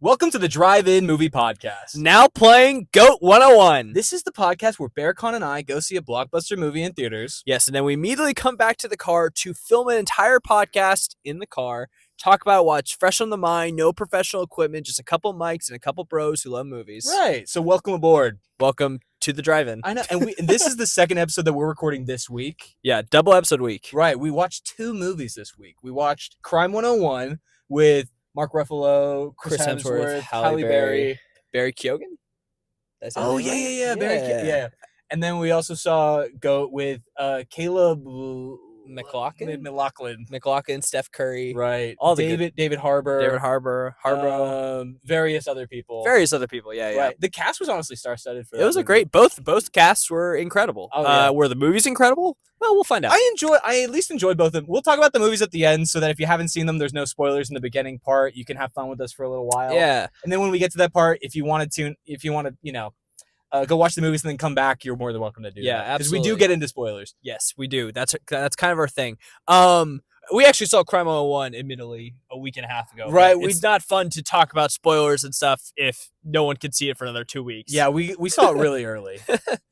Welcome to the Drive-In Movie Podcast. Now playing GOAT 101. This is the podcast where Berkan and I go see a blockbuster movie in theaters. Yes, and then we immediately come back to the car to film an entire podcast in the car, talk about what's fresh on the mind, no professional equipment, just a couple mics and a couple bros who love movies. Right, so welcome aboard. Welcome to the drive-in. I know, and this is the second episode that we're recording this week. Yeah, double episode week. Right, we watched two movies this week. We watched Crime 101 with Mark Ruffalo, Chris Hemsworth, Halle Berry. Barry Keoghan? Oh, yeah. Barry Keoghan. Yeah. And then we also saw GOAT with Caleb McLaughlin, Steph Curry. Right. All the David Harbour. Various other people. Yeah. Right. The cast was honestly star-studded for that. It was a movie. great, both casts were incredible. Oh, yeah. Were the movies incredible? Well, we'll find out. I at least enjoyed both of them. We'll talk about the movies at the end so that if you haven't seen them, there's no spoilers in the beginning part. You can have fun with us for a little while. Yeah. And then when we get to that part, if you want to, go watch the movies and then come back, you're more than welcome to do that. Yeah, absolutely. Because we do get into spoilers. Yes, we do. That's kind of our thing. We actually saw Crime 101, admittedly, a week and a half ago. Right. It's not fun to talk about spoilers and stuff if no one can see it for another 2 weeks. Yeah, we saw it really early.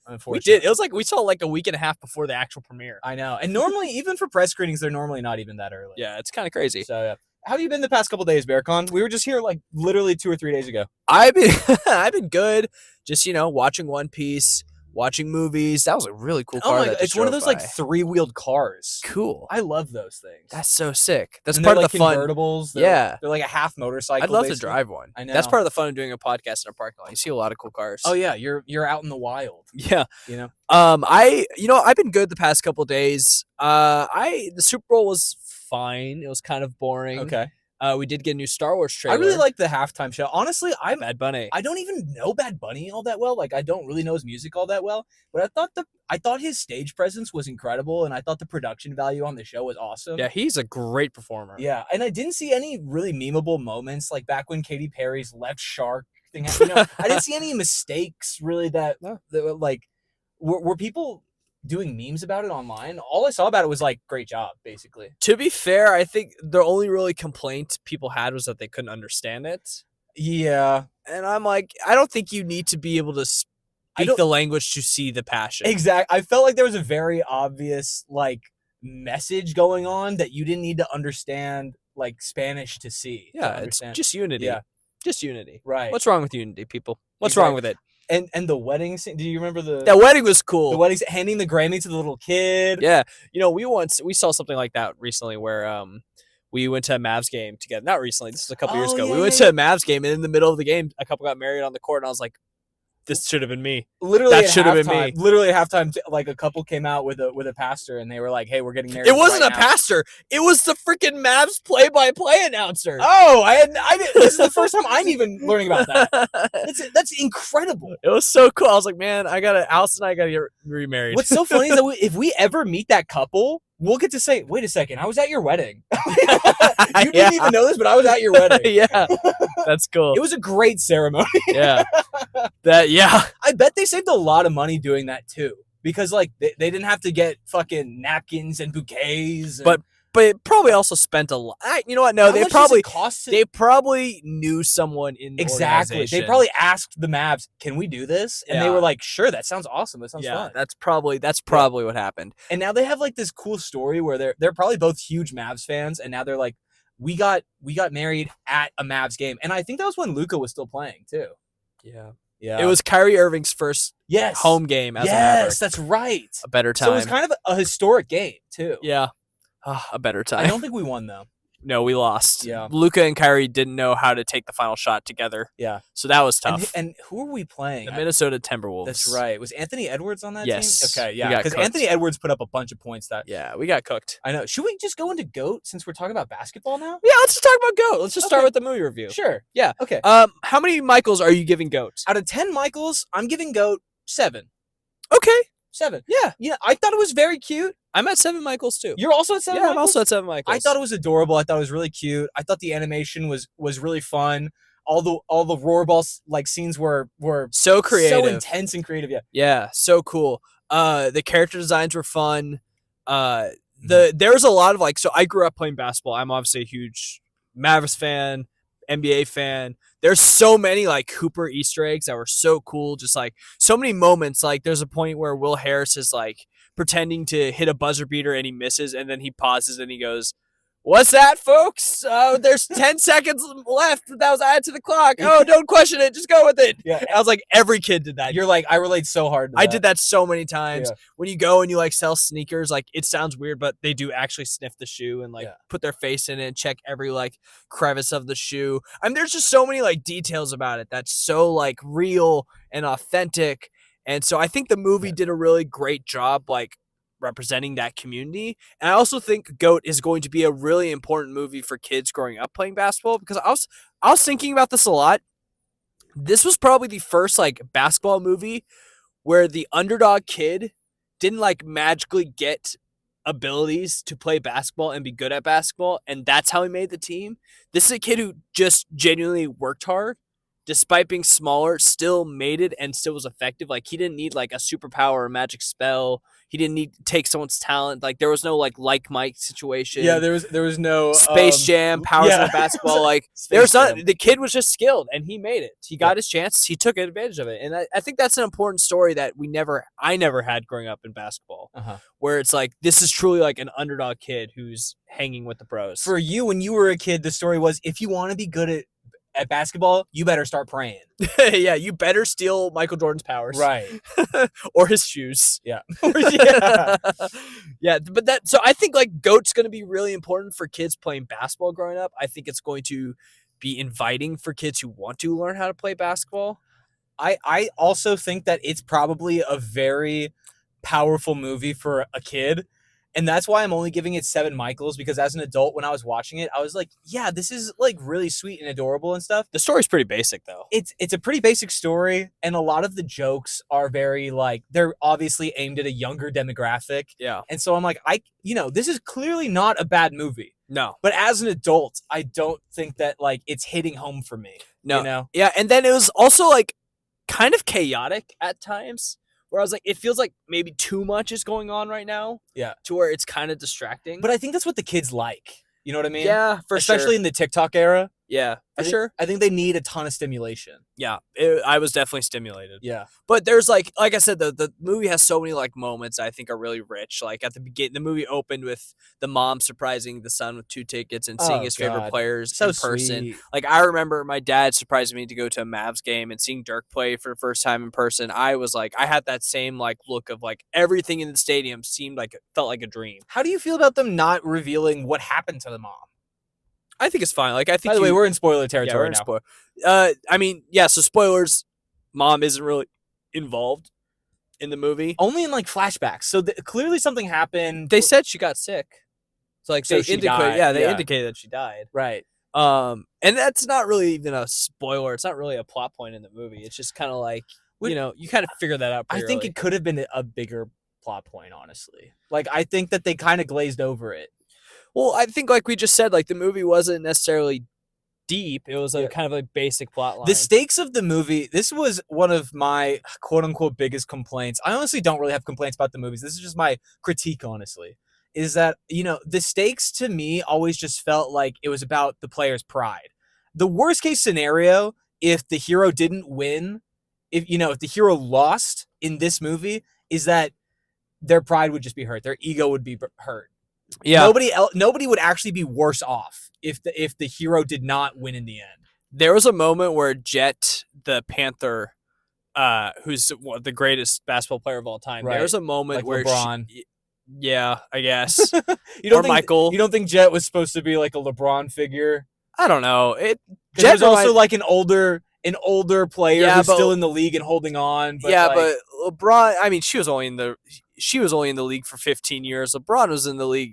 Unfortunately. We did. It was like we saw like a week and a half before the actual premiere. I know. And normally, even for press screenings, they're normally not even that early. Yeah, it's kind of crazy. So, yeah. How have you been the past couple days, Berkan? We were just here like literally 2 or 3 days ago. I've been good. Just, watching One Piece, watching movies. That was a really cool car. Oh my God. It's one of those like 3-wheeled cars. Cool. I love those things. That's so sick. That's and part of like the fun. Convertibles. They're like a half motorcycle. I'd love basically. to drive one. I know. That's part of the fun of doing a podcast in a parking lot. You see a lot of cool cars. Oh yeah, you're out in the wild. Yeah. I've I've been good the past couple of days. The Super Bowl was fine. It was kind of boring. Okay. We did get a new Star Wars trailer. I really like the halftime show. Honestly, Bad Bunny. I don't even know Bad Bunny all that well. Like I don't really know his music all that well. But I thought his stage presence was incredible, and I thought the production value on the show was awesome. Yeah, he's a great performer. Yeah, and I didn't see any really memeable moments like back when Katy Perry's left shark thing happened. I didn't see any mistakes really that were people doing memes about it online. All I saw about it was like great job, basically. To be fair, I think the only really complaint people had was that they couldn't understand it. Yeah, and I'm like, I don't think you need to be able to speak the language to see the passion. Exactly. I felt like there was a very obvious like message going on that you didn't need to understand like Spanish to see. Yeah, it's just unity. Yeah. Just unity. Right. What's wrong with unity, people? What's wrong with it? And the wedding scene, do you remember that wedding was cool. The wedding, handing the Grammy to the little kid. Yeah. We saw something like that recently where we went to a Mavs game together. Not recently, this was a couple years ago. We went to a Mavs game, and in the middle of the game, a couple got married on the court, and I was like, this should have been me. Literally, that should have been me. Literally at halftime, like a couple came out with a pastor, and they were like, "Hey, we're getting married." It wasn't a pastor. It was the freaking Mavs play-by-play announcer. Oh, I didn't. This is the first time I'm even learning about that. That's incredible. It was so cool. I was like, man, Alice and I gotta get remarried. What's so funny is that if we ever meet that couple, we'll get to say, "Wait a second, I was at your wedding." You didn't even know this, but I was at your wedding. Yeah, that's cool. It was a great ceremony. Yeah, I bet they saved a lot of money doing that too, because like they didn't have to get fucking napkins and bouquets. But it probably also spent a lot. You know what? No, they probably knew someone in the organization. They probably asked the Mavs, "Can we do this?" And they were like, "Sure, that sounds awesome. That sounds fun." That's probably what happened. And now they have like this cool story where they're probably both huge Mavs fans, and now they're like, we got married at a Mavs game, and I think that was when Luka was still playing too. Yeah. Yeah. It was Kyrie Irving's first home game as a Maverick. Yes, that's right. A better time. So it was kind of a historic game too. Yeah. A better time. I don't think we won though. No, we lost. Yeah. Luka and Kyrie didn't know how to take the final shot together. Yeah. So that was tough. And who are we playing? The Minnesota Timberwolves. That's right. Was Anthony Edwards on that team? Yes. Okay, yeah. Because Anthony Edwards put up a bunch of points we got cooked. I know. Should we just go into GOAT since we're talking about basketball now? Yeah, let's just talk about GOAT. Let's just start with the movie review. Sure. Yeah. Okay. How many Michaels are you giving GOAT? Out of 10 Michaels, I'm giving GOAT 7. Okay. 7. Yeah. Yeah, I thought it was very cute. I'm at 7 Michaels too. You're also at 7 Yeah, Michaels? I'm also at 7 Michaels. I thought it was adorable. I thought it was really cute. I thought the animation was really fun. All the rollerball like scenes were so creative, so intense and creative. Yeah, so cool. The character designs were fun. There was a lot of so I grew up playing basketball. I'm obviously a huge Mavericks fan, NBA fan. there's so many like Cooper Easter eggs that were so cool. Just like so many moments. Like there's a point where Will Harris is like pretending to hit a buzzer beater and he misses, and then he pauses and he goes, "What's that, folks? There's 10 seconds left. That was added to the clock. Oh, don't question it. Just go with it." Yeah. I was like, every kid did that. You're like, I relate so hard to that. I did that so many times. Yeah. When you go and you like sell sneakers, like it sounds weird, but they do actually sniff the shoe and like put their face in it and check every like crevice of the shoe. I mean, there's just so many like details about it that's so like real and authentic. And so I think the movie did a really great job like representing that community. And I also think GOAT is going to be a really important movie for kids growing up playing basketball, because I was thinking about this a lot. This was probably the first like basketball movie where the underdog kid didn't like magically get abilities to play basketball and be good at basketball, and that's how he made the team. This is a kid who just genuinely worked hard, despite being smaller, still made it and still was effective. Like he didn't need like a superpower or a magic spell. He didn't need to take someone's talent. Like there was no like Mike situation. Yeah, there was no Space Jam, powers of basketball. Like there was not. The kid was just skilled and he made it. He got his chance. He took advantage of it. And I think that's an important story that I never had growing up in basketball, where it's like, this is truly like an underdog kid who's hanging with the pros. For you, when you were a kid, the story was, if you want to be good at basketball, you better start praying. Yeah, you better steal Michael Jordan's powers. Right. Or his shoes. Yeah. Yeah, but so I think like GOAT's going to be really important for kids playing basketball growing up. I think it's going to be inviting for kids who want to learn how to play basketball. I also think that it's probably a very powerful movie for a kid. And that's why I'm only giving it 7 Michaels, because as an adult, when I was watching it, I was like, yeah, this is like really sweet and adorable and stuff. The story's pretty basic though. It's a pretty basic story, and a lot of the jokes are very like, they're obviously aimed at a younger demographic. Yeah. And so I'm like, this is clearly not a bad movie. No. But as an adult, I don't think that like it's hitting home for me. No. You know? Yeah, and then it was also like kind of chaotic at times, where I was like, it feels like maybe too much is going on right now. Yeah. To where it's kind of distracting. But I think that's what the kids like. You know what I mean? Yeah, for sure. Especially in the TikTok era. Yeah, for sure. I think they need a ton of stimulation. Yeah, I was definitely stimulated. Yeah. But there's like I said, the movie has so many like moments I think are really rich. Like at the beginning, the movie opened with the mom surprising the son with 2 tickets and seeing his favorite players in person. Sweet. Like I remember my dad surprising me to go to a Mavs game and seeing Dirk play for the first time in person. I was like, I had that same like look of like everything in the stadium felt like a dream. How do you feel about them not revealing what happened to the mom? I think it's fine. Like I think. By the way, we're in spoiler territory now. I mean, yeah. So spoilers. Mom isn't really involved in the movie. Only in like flashbacks. So clearly something happened. They said she got sick. So like So they she indicate, died. yeah, they Yeah. indicated that she died. Right. And that's not really even a spoiler. It's not really a plot point in the movie. It's just kind of like you kind of figure that out. I think it could have been a bigger plot point, honestly. Like I think that they kind of glazed over it. Well, I think like we just said, like the movie wasn't necessarily deep. It was a kind of like basic plot line. The stakes of the movie, this was one of my quote unquote biggest complaints. I honestly don't really have complaints about the movies. This is just my critique, honestly, is that, the stakes to me always just felt like it was about the player's pride. The worst case scenario, if the hero didn't win, if the hero lost in this movie, is that their pride would just be hurt. Their ego would be hurt. Yeah. Nobody would actually be worse off if the hero did not win in the end. There was a moment where Jet, the Panther, who's the greatest basketball player of all time, Right. there was a moment Like where LeBron. Yeah, I guess. Michael. You don't think Jet was supposed to be like a LeBron figure? I don't know. Jet was also like an older player who's but- still in the league and holding on. But but LeBron. I mean, she was only in the league for 15 years. LeBron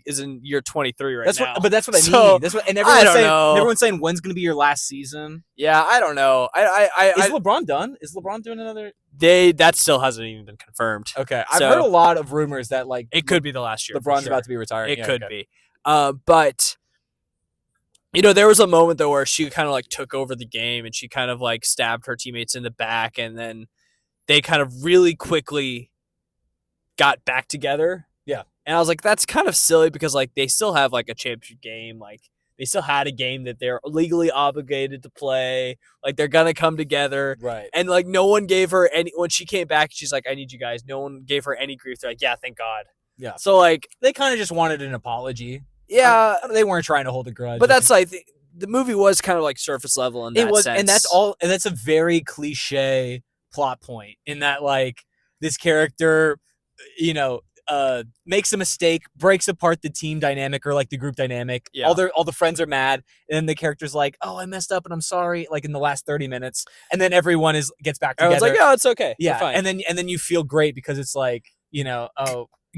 is in year 23 right now. That's what I So, mean. That's what, and everyone's saying when's going to be your last season? Yeah, I don't know. Is LeBron done? Is LeBron doing another? That still hasn't even been confirmed. Okay, I've heard a lot of rumors that like it could be the last year. LeBron's about to be retired. It could be. But there was a moment though where she kind of like took over the game and she kind of like stabbed her teammates in the back, and then they kind of really quickly got back together. Yeah. And I was like, that's kind of silly because like they still have like a championship game. Like They still had a game that they're legally obligated to play. Like, they're gonna come together, Right. and like no one gave her any. When she came back, she's like, "I need you guys." No one gave her any grief. They're like, "Yeah, thank God." Yeah. So like, They kind of just wanted an apology. yeah, They weren't trying to hold a grudge. but that's like the movie was kind of like surface level in that it was, sense. and that's all. And that's a very cliche plot point in that, like, this character, makes a mistake, breaks apart the team dynamic or like the group dynamic. Yeah. All the friends are mad, and then the character's like, "Oh, I messed up and I'm sorry." Like in the last 30 minutes, and then everyone gets back together. Everyone's like, "Yeah, it's okay. Yeah, We're fine." and then you feel great because it's like,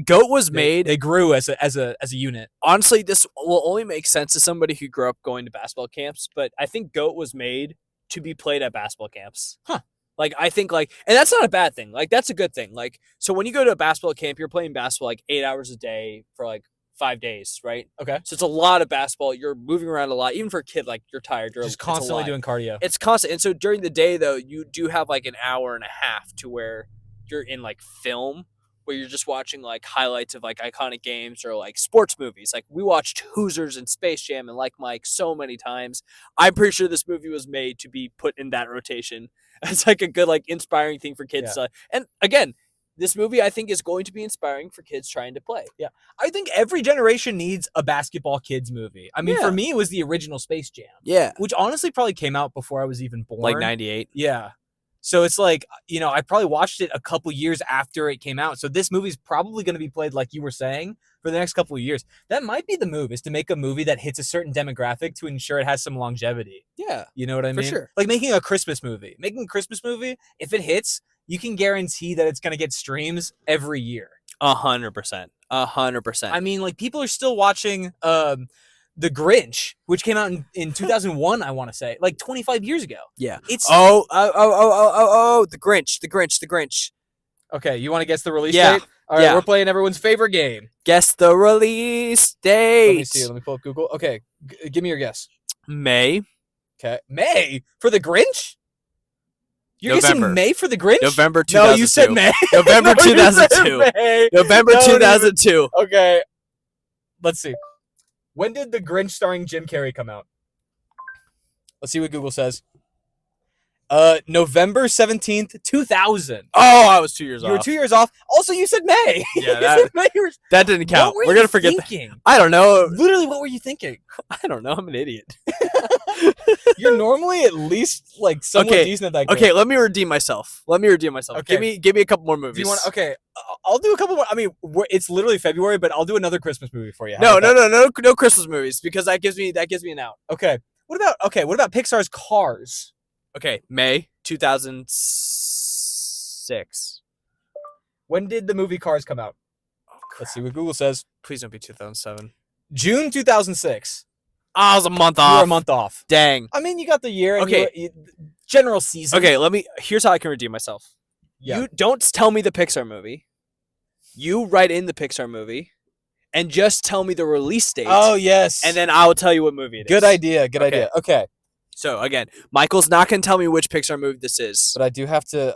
GOAT was made. They grew as a unit. Honestly, this will only make sense to somebody who grew up going to basketball camps, but I think GOAT was made to be played at basketball camps. Huh. Like, I think, like, and that's not a bad thing. Like, that's a good thing. Like, so when you go to a basketball camp, you're playing basketball like 8 hours a day for like 5 days, right? Okay. So it's a lot of basketball. You're moving around a lot. Even for a kid, like, you're tired. You're Just constantly doing cardio. It's constant. And so during the day, though, you do have like an hour and a half to where you're in like film, where you're just watching like highlights of like iconic games or like sports movies. Like, we watched Hoosiers and Space Jam and Like Mike so many times. I'm pretty sure this movie was made to be put in that rotation. It's like a good, like, inspiring thing for kids. Yeah. And again, this movie I think is going to be inspiring for kids trying to play. Yeah. I think every generation needs a basketball kids movie. I mean, Yeah. for me, it was the original Space Jam, Yeah. which honestly probably came out before I was even born. Like 98. Yeah. So it's like, I probably watched it a couple years after it came out. So this movie's probably going to be played, like you were saying, for the next couple of years. That might be the move, is to make a movie that hits a certain demographic to ensure it has some longevity. Yeah. You know what I mean? For sure. Like making a Christmas movie. Making a Christmas movie, if it hits, you can guarantee that it's going to get streams every year. 100%. 100%. I mean, like, people are still watching The Grinch, which came out in 2001, I want to say, like 25 years ago. Yeah. It's The Grinch. Okay, you want to guess the release Yeah. date? All right, Yeah. we're playing everyone's favorite game. Guess the release date. Let me see. Let me pull up Google. Okay, give me your guess. May. Okay, May for The Grinch? You're November. guessing May for The Grinch? November 2002. No, you said May. November No, you said 2002. May. November Don't even- 2002. Okay, let's see. When did The Grinch starring Jim Carrey come out? Let's see what Google says. November 17th, 2000. Oh, I was 2 years You were off. 2 years off. Also, you said May. Yeah, You that- said May. That didn't count. What were We're you gonna forget that. thinking? I don't know. Literally, what were you thinking? I don't know. I'm an idiot. You're normally at least like somewhat Okay, decent at that game. Okay, let me redeem myself. Okay. Give me a couple more Do movies. you want? Okay, I'll do a couple more. I mean, it's literally February, but I'll do another Christmas movie for you. How No, about that? no Christmas movies, because that gives me an out. Okay. What about Pixar's Cars? Okay, May 2006. When did the movie Cars come out? Let's see what Google says. Please don't be 2007. June 2006. I was a month You were off. a month off. Dang. I mean, you got the year. And Okay. general season. Okay, here's how I can redeem myself. Yeah. You don't tell me the Pixar movie. You write in the Pixar movie, and just tell me the release date. Oh yes. And then I will tell you what movie it is. Good idea. Good Okay. idea. Okay. So again, Michael's not gonna tell me which Pixar movie this is. But I do have to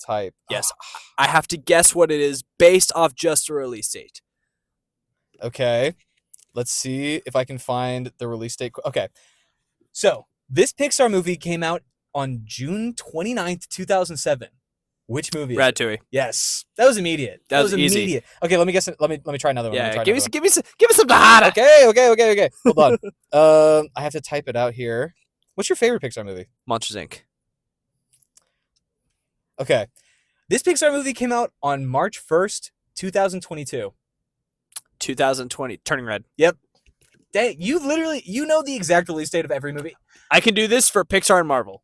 type. Yes, I have to guess what it is based off just the release date. Okay. Let's see if I can find the release date. Okay. So, this Pixar movie came out on June 29th, 2007. Which movie? is it? Ratatouille. Yes. That was immediate. That was easy. immediate. Okay, let me guess. Let me try another one. Let me Yeah, try give me another some harder. one. Okay. Hold on. I have to type it out here. What's your favorite Pixar movie? Monsters Inc. Okay. This Pixar movie came out on March 1st, 2022. 2020. Turning Red. Dang, you know the exact release date of every movie. I can do this for Pixar and Marvel,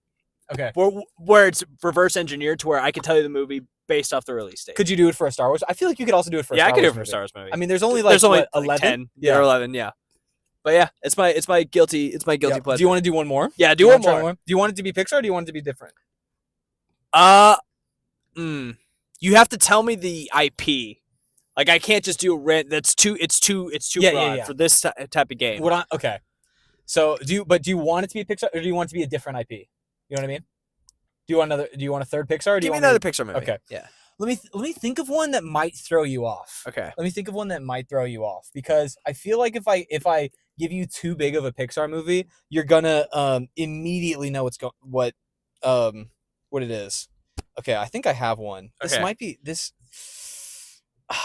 Okay. where it's reverse engineered to where I can tell you the movie based off the release date. Could you do it for a Star Wars? I feel like you could also do it for a Yeah, I Star could do it Wars for a movie. Star Wars movie. I mean, there's only like There's only what, 11? 10 Yeah. or 11. Yeah. But yeah, it's my guilty Yeah. pleasure. Do you want to do one more? Yeah, Do do you one wanna try more. Do you want it to be Pixar or do you want it to be different? You have to tell me the IP. Like, I can't just do a rent. It's too Yeah, broad yeah. for this type of game. Okay. So do you want it to be Pixar or do you want it to be a different IP? You know what I mean? Do you want a third Pixar or do Give you me want another Pixar movie. Okay. Yeah. let me think of one that might throw you off. Okay. Let me think of one that might throw you off, because I feel like if I give you too big of a Pixar movie, you're gonna immediately know what it is. Okay, I think I have one. This might be this.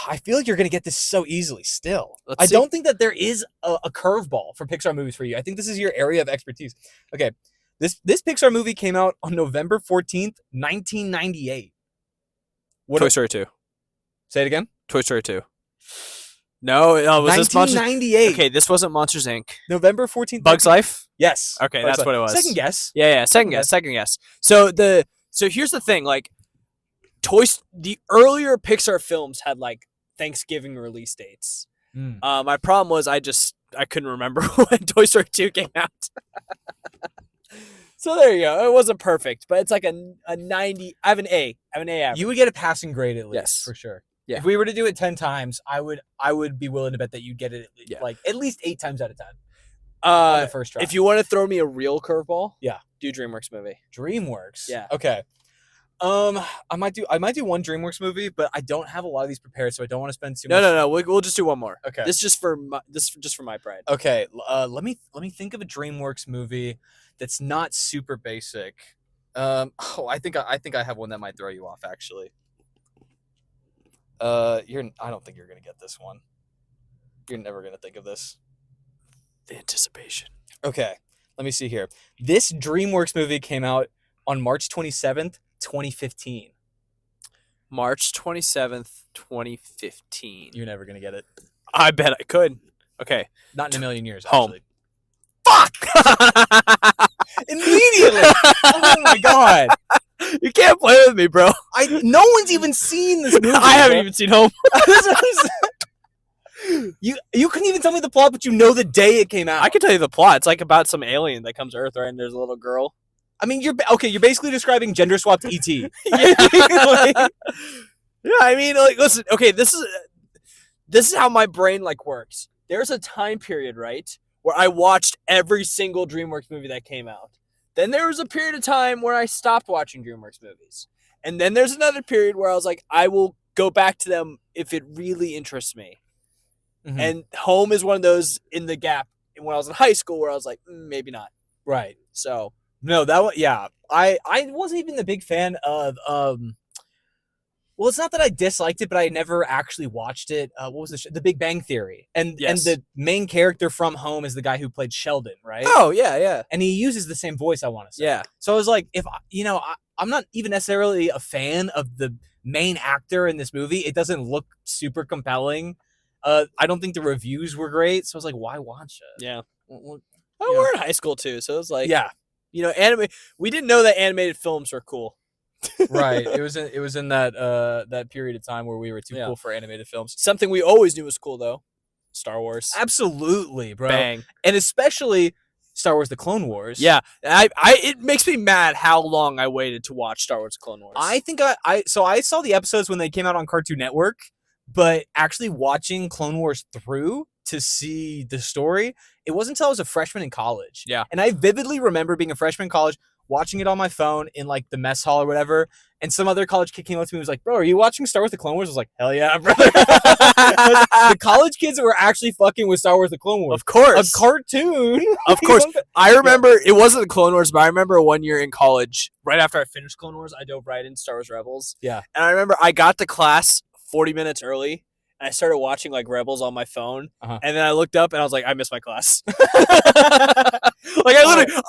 I feel like you're gonna get this so easily. Still, I don't think that there is a curveball for Pixar movies for you. I think this is your area of expertise. Okay, this Pixar movie came out on November 14th, 1998. Toy Story 2. Say it again. Toy Story 2. No, was this 1998? Okay, this wasn't Monsters Inc. November 14th. Bugs Life? Yes. Okay, that's what it was. Second guess. Yeah, second guess. So here's the thing, like the earlier Pixar films had like Thanksgiving release dates. My problem was I couldn't remember when Toy Story 2 came out. So there you go. It wasn't perfect, but it's like a 90. I have an A. I have an A average. You would get a passing grade at least, yes, for sure. Yeah. If we were to do it 10 times, I would be willing to bet that you'd get it like at least 8 times out of 10. On the first try. If you want to throw me a real curveball, do DreamWorks movie. DreamWorks. Yeah. Okay. I might do one DreamWorks movie, but I don't have a lot of these prepared, so I don't want to spend too much. No. We'll just do one more. Okay. This is just for my pride. Okay. Let me think of a DreamWorks movie that's not super basic. I think I have one that might throw you off, actually. I don't think you're gonna get this one. You're never gonna think of this. The anticipation. Okay. Let me see here. This DreamWorks movie came out on March 27th, 2015. March 27th, 2015. You're never going to get it. I bet I could. Okay. Not in a million years, Home. actually. Fuck! Immediately! Oh my god. You can't play with me, bro. No one's even seen this movie. I haven't even seen Home. You couldn't even tell me the plot, but you know the day it came out. I can tell you the plot. It's like about some alien that comes to Earth, right? And there's a little girl. I mean, you're basically describing gender swapped ET. Yeah, I mean, like, listen. Okay, this is how my brain like works. There's a time period, right, where I watched every single DreamWorks movie that came out. Then there was a period of time where I stopped watching DreamWorks movies, and then there's another period where I was like, I will go back to them if it really interests me. Mm-hmm. And Home is one of those in the gap when I was in high school where I was like, maybe not. Right. So. No, that one, yeah. I wasn't even a big fan of well, it's not that I disliked it, but I never actually watched it. What was The Big Bang Theory. And the main character from Home is the guy who played Sheldon, right? Oh, yeah. And he uses the same voice, I want to say. Yeah. So I was like, if I'm not even necessarily a fan of the main actor in this movie. It doesn't look super compelling. I don't think the reviews were great, so I was like, why watch it? Yeah. We're in high school too, so it was like, yeah. We didn't know that animated films were cool. Right. It was in that period of time where we were too cool for animated films. Something we always knew was cool though. Star Wars. Absolutely, bro. Bang. And especially Star Wars: The Clone Wars. Yeah. It makes me mad how long I waited to watch Star Wars: The Clone Wars. I think I saw the episodes when they came out on Cartoon Network, but actually watching Clone Wars through to see the story, it wasn't until I was a freshman in college. Yeah. And I vividly remember being a freshman in college, watching it on my phone in like the mess hall or whatever, and some other college kid came up to me and was like, bro, are you watching Star Wars: The Clone Wars? I was like, hell yeah, brother. The college kids were actually fucking with Star Wars: The Clone Wars. Of course. A cartoon. Of course. I remember, it wasn't the Clone Wars, but I remember one year in college, right after I finished Clone Wars, I dove right into Star Wars Rebels. Yeah. And I remember I got to class 40 minutes early, and I started watching like Rebels on my phone, and then I looked up and I was like, I missed my class. Like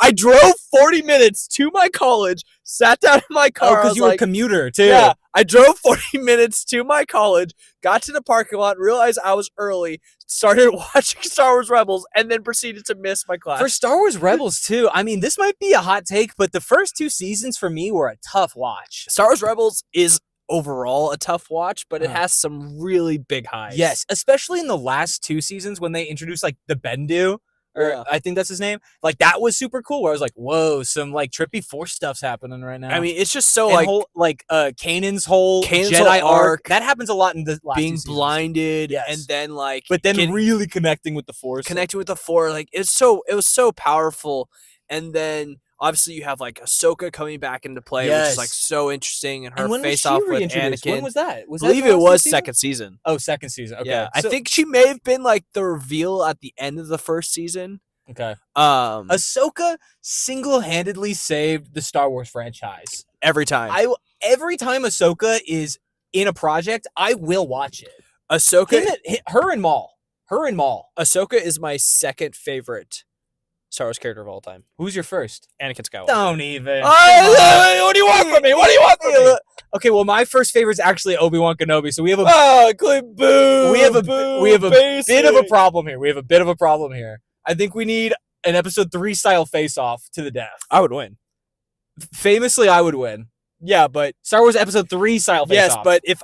I drove 40 minutes to my college, sat down in my car. Because you were a commuter too. Yeah, I drove 40 minutes to my college, got to the parking lot, realized I was early, started watching Star Wars Rebels, and then proceeded to miss my class. For Star Wars Rebels too, I mean, this might be a hot take, but the first 2 seasons for me were a tough watch. Star Wars Rebels is overall a tough watch, but it has some really big highs. Yes, especially in the last 2 seasons when they introduced like the Bendu, or I think that's his name. Like that was super cool. Where I was like, whoa, some like trippy Force stuff's happening right now. I mean, it's just so Kanan's whole Jedi arc that happens a lot in the last being 2 seasons. blinded, and then like, but then really connecting with the Force, like it was so powerful, and then Obviously, you have like Ahsoka coming back into play, which is like so interesting, and her face off with Anakin. When was that? I believe it was second season. Oh, second season. Okay. Yeah, I think she may have been like the reveal at the end of the first season. Okay. Ahsoka single-handedly saved the Star Wars franchise every time. Every time Ahsoka is in a project, I will watch it. Ahsoka, her and Maul. Ahsoka is my second favorite Star Wars character of all time. Who's your first? Anakin Skywalker. Don't even. What do you want from me? Okay, well, my first favorite is actually Obi-Wan Kenobi. So we have a boo. We have a bit of a problem here. I think we need an episode 3 style face-off to the death. I would win. Famously, I would win. Yeah, but Star Wars episode 3 style face-off. Yes, but if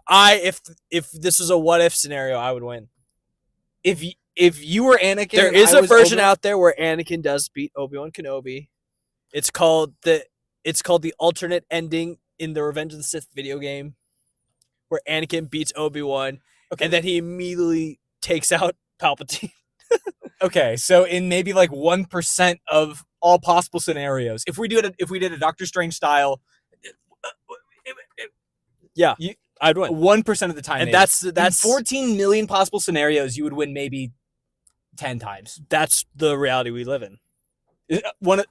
this was a what if scenario, I would win. If you were Anakin, there is a version out there where Anakin does beat Obi-Wan Kenobi. It's called the alternate ending in the Revenge of the Sith video game, where Anakin beats Obi-Wan, and then he immediately takes out Palpatine. Okay, so in maybe like 1% of all possible scenarios, if we did a Doctor Strange style, I'd win 1% of the time, and that's in 14 million possible scenarios, you would win maybe 10 times. That's the reality we live in. We live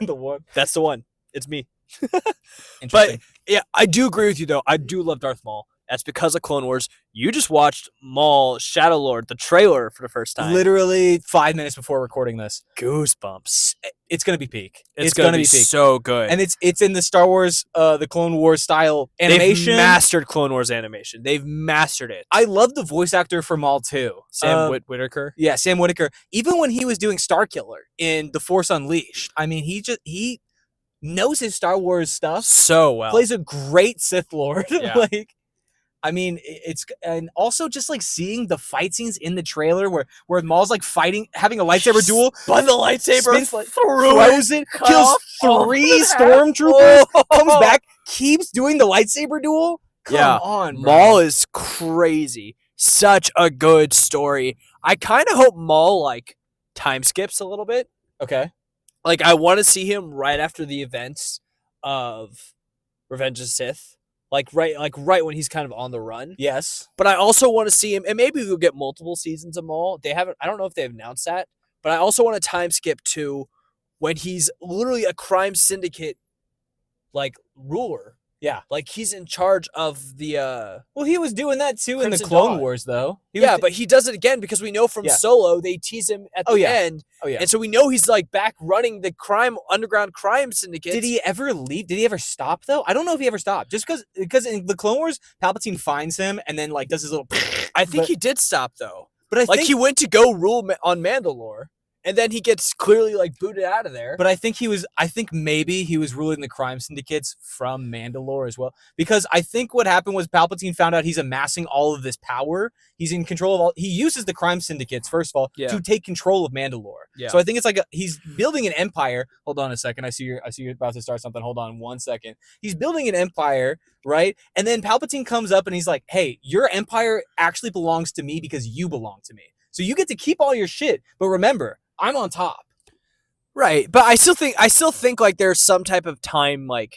in the one. That's the one. It's me. But yeah, I do agree with you though. I do love Darth Maul. That's because of Clone Wars. You just watched Maul Shadow Lord, the trailer, for the first time. Literally 5 minutes before recording this. Goosebumps. It's gonna be peak. It's gonna be peak. So good. And it's in the Star Wars, the Clone Wars style animation. They've mastered Clone Wars animation. They've mastered it. I love the voice actor for Maul too. Sam Whitaker. Yeah, Sam Whitaker. Even when he was doing Starkiller in The Force Unleashed, I mean, he knows his Star Wars stuff so well. Plays a great Sith Lord. Yeah. I mean, and also just like seeing the fight scenes in the trailer where Maul's like having a lightsaber duel, spun the lightsaber, throws it, kills 3 stormtroopers, comes back, keeps doing the lightsaber duel. Come on, bro. Maul is crazy. Such a good story. I kind of hope Maul like time skips a little bit. Okay. Like I want to see him right after the events of Revenge of the Sith. Like right when he's kind of on the run. Yes. But I also want to see him, and maybe we'll get multiple seasons of Maul. I don't know if they've announced that, but I also want to time skip to when he's literally a crime syndicate like ruler. Yeah. Like he's in charge of the well, he was doing that too in the Crimson Clone Dawn. Wars though. But he does it again because we know from Solo they tease him at the end. Oh yeah. And so we know he's like back running the underground crime syndicate. Did he ever leave? Did he ever stop though? I don't know if he ever stopped. Just because in the Clone Wars, Palpatine finds him and then like does his little. I think he did stop though. But I think he went to go rule on Mandalore. And then he gets clearly like booted out of there. But I think maybe he was ruling the crime syndicates from Mandalore as well. Because I think what happened was Palpatine found out he's amassing all of this power. He's in control of he uses the crime syndicates, first of all, to take control of Mandalore. Yeah. So I think it's like he's building an empire. Hold on a second. I see you're about to start something. Hold on 1 second. He's building an empire, right? And then Palpatine comes up and he's like, hey, your empire actually belongs to me because you belong to me. So you get to keep all your shit. But remember, I'm on top. Right. But I still think like there's some type of time has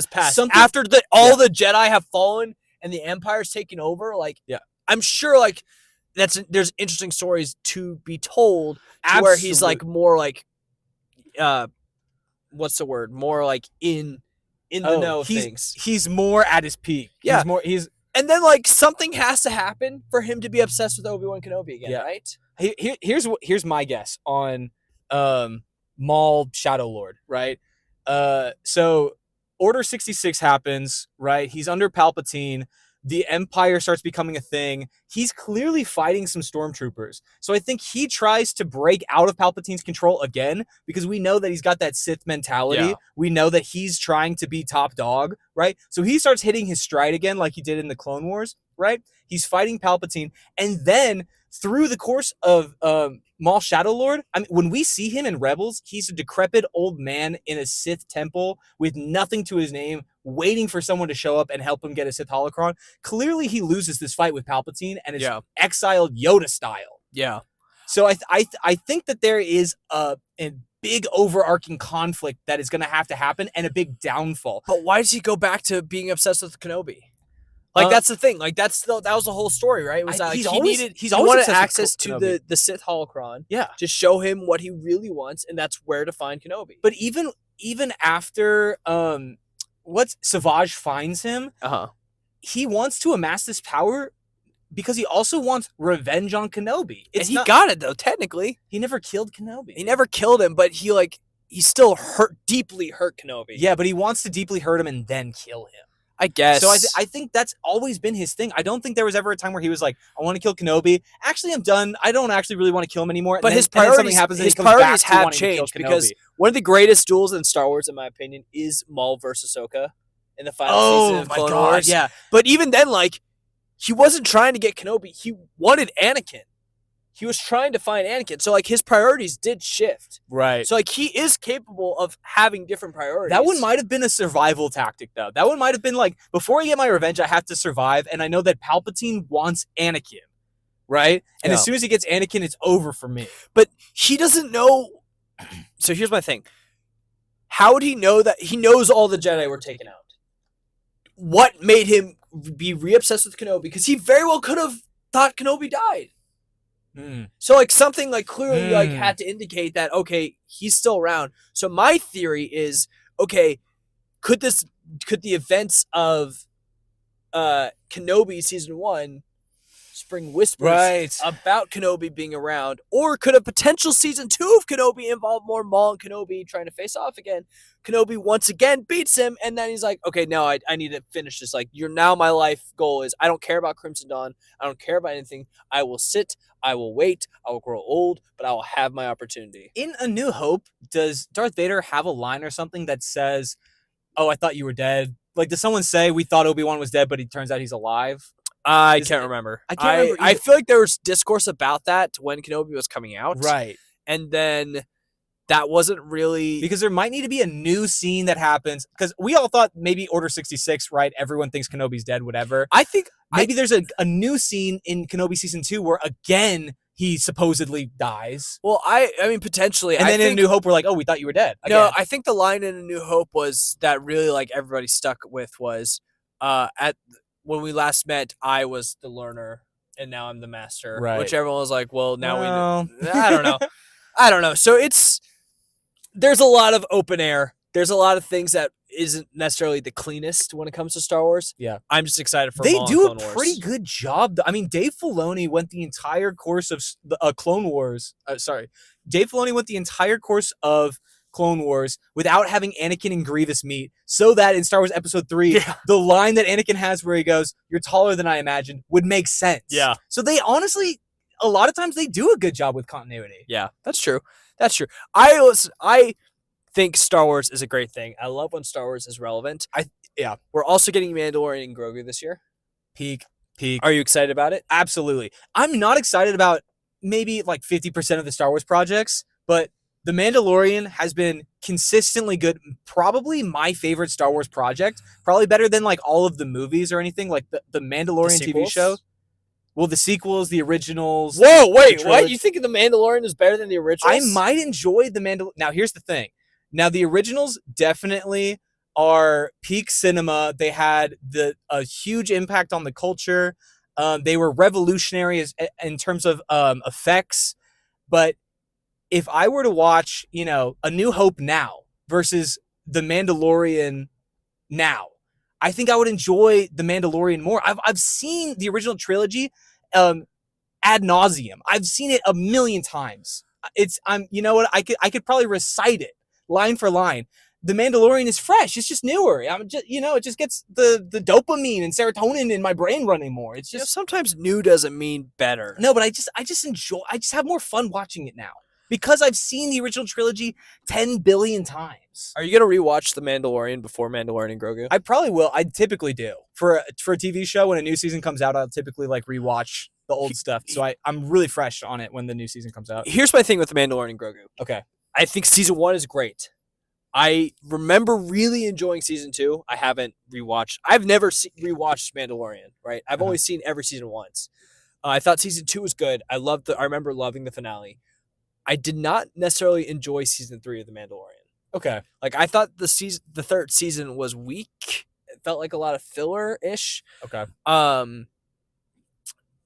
passed after all the Jedi have fallen and the Empire's taken over. Like, I'm sure like there's interesting stories to be told where he's like more like what's the word? More like in the know of things. He's more at his peak. Yeah. And then like something has to happen for him to be obsessed with Obi-Wan Kenobi again, right? Here's my guess on Maul Shadow Lord, right? So Order 66 happens, right? He's under Palpatine. The Empire starts becoming a thing. He's clearly fighting some stormtroopers. So I think he tries to break out of Palpatine's control again because we know that he's got that Sith mentality. Yeah. We know that he's trying to be top dog, right? So he starts hitting his stride again like he did in the Clone Wars, right? He's fighting Palpatine. And then through the course of Maul Shadow Lord, I mean, when we see him in Rebels, he's a decrepit old man in a Sith temple with nothing to his name, waiting for someone to show up and help him get a Sith holocron. Clearly, he loses this fight with Palpatine and is exiled Yoda style. Yeah. So I think that there is a big overarching conflict that is going to have to happen and a big downfall. But why does he go back to being obsessed with Kenobi? Like that's the thing. Like that was the whole story, right? It was that he's like, always he always wanted obsessed access with to Kenobi. the Sith holocron. Yeah. To show him what he really wants, and that's where to find Kenobi. But even after what Savage finds him, he wants to amass this power because he also wants revenge on Kenobi. Got it though. Technically, he never killed Kenobi. He never killed him, but he still deeply hurt Kenobi. Yeah, but he wants to deeply hurt him and then kill him. I guess. So I think that's always been his thing. I don't think there was ever a time where he was like, I want to kill Kenobi. Actually, I'm done. I don't actually really want to kill him anymore. But his priorities have changed because one of the greatest duels in Star Wars, in my opinion, is Maul versus Ahsoka in the final season of Clone Wars. Yeah. But even then, he wasn't trying to get Kenobi. He wanted Anakin. He was trying to find Anakin. So, his priorities did shift. Right. So, he is capable of having different priorities. That one might have been a survival tactic, though. That one might have been before I get my revenge, I have to survive. And I know that Palpatine wants Anakin. Right? And as soon as he gets Anakin, it's over for me. But he doesn't know. So, here's my thing. How would he know that he knows all the Jedi were taken out? What made him be re-obsessed with Kenobi? Because he very well could have thought Kenobi died. So something clearly had to indicate that okay, he's still around. So my theory is okay, could the events of Kenobi season 1 spring whispers about Kenobi being around, or could a potential season 2 of Kenobi involve more Maul and Kenobi trying to face off again? Kenobi once again beats him, and then he's like, okay, now I need to finish this. You're now my life goal is I don't care about Crimson Dawn. I don't care about anything. I will sit. I will wait. I will grow old, but I will have my opportunity. In A New Hope, does Darth Vader have a line or something that says, "Oh, I thought you were dead"? Does someone say we thought Obi-Wan was dead, but he turns out he's alive? I can't remember. I can't remember. I feel like there was discourse about that when Kenobi was coming out, right? And then that wasn't really because there might need to be a new scene that happens because we all thought maybe Order 66, right? Everyone thinks Kenobi's dead, whatever. I think maybe there's a new scene in Kenobi season 2 where again he supposedly dies. Well, I mean potentially, and then in A New Hope we're like, oh, we thought you were dead. Again. No, I think the line in A New Hope was that really everybody stuck with was when we last met, I was the learner and now I'm the master. Right. Which everyone was like, well, now we know. I don't know. I don't know. So there's a lot of open air. There's a lot of things that isn't necessarily the cleanest when it comes to Star Wars. Yeah. I'm just excited for They Maul do and Clone a pretty good job. I mean, Dave Filoni went the entire course of Clone Wars. Dave Filoni went the entire course of Clone Wars without having Anakin and Grievous meet, so that in Star Wars Episode 3, the line that Anakin has where he goes, "You're taller than I imagined," would make sense. Yeah. So they honestly, a lot of times they do a good job with continuity. Yeah, that's true. That's true. I think Star Wars is a great thing. I love when Star Wars is relevant. We're also getting Mandalorian and Grogu this year. Peak. Are you excited about it? Absolutely. I'm not excited about maybe 50% of the Star Wars projects, but The Mandalorian has been consistently good. Probably my favorite Star Wars project. Probably better than all of the movies or anything. The Mandalorian TV show. Well, the sequels, the originals. Whoa, wait, what? You think The Mandalorian is better than the originals? I might enjoy the Mandalorian. Now, here's the thing. Now, the originals definitely are peak cinema. They had a huge impact on the culture. They were revolutionary in terms of effects. But if I were to watch, A New Hope now versus The Mandalorian now, I think I would enjoy The Mandalorian more. I've seen the original trilogy ad nauseum. I've seen it a million times. You know what? I could probably recite it line for line. The Mandalorian is fresh. It's just newer. It just gets the dopamine and serotonin in my brain running more. It's just sometimes new doesn't mean better. No, but I just enjoy. I just have more fun watching it now because I've seen the original trilogy 10 billion times. Are you gonna rewatch The Mandalorian before Mandalorian and Grogu? I probably will. I typically do for a TV show when a new season comes out. I'll typically rewatch the old stuff. So I'm really fresh on it when the new season comes out. Here's my thing with The Mandalorian and Grogu. Okay. I think season 1 is great. I remember really enjoying season 2. I haven't rewatched. I've never rewatched Mandalorian, right? I've only seen every season once. I thought season 2 was good. I remember loving the finale. I did not necessarily enjoy season 3 of The Mandalorian. Okay. Like, I thought the third season was weak. It felt like a lot of filler-ish. Okay.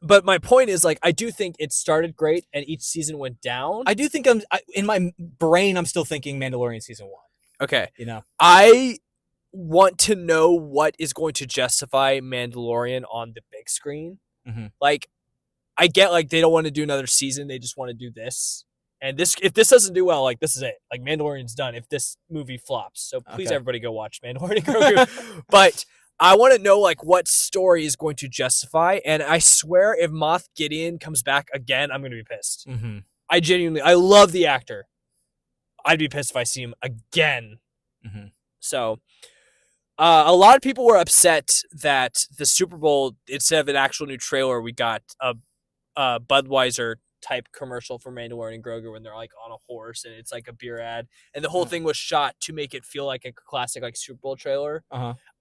But my point is, like, I do think it started great and each season went down. I do think in my brain, I'm still thinking Mandalorian season 1. Okay. You know? I want to know what is going to justify Mandalorian on the big screen. Mm-hmm. Like, I get, like, they don't want to do another season. They just want to do this. And if this doesn't do well, like, this is it. Like, Mandalorian's done if this movie flops. So please, everybody go watch Mandalorian Grogu. But I want to know, like, what story is going to justify. And I swear if Moff Gideon comes back again, I'm going to be pissed. Mm-hmm. I love the actor. I'd be pissed if I see him again. Mm-hmm. So a lot of people were upset that the Super Bowl, instead of an actual new trailer, we got a Budweiser type commercial for Mandalorian and Grogu when they're like on a horse and it's like a beer ad, and the whole thing was shot to make it feel like a classic like Super Bowl trailer.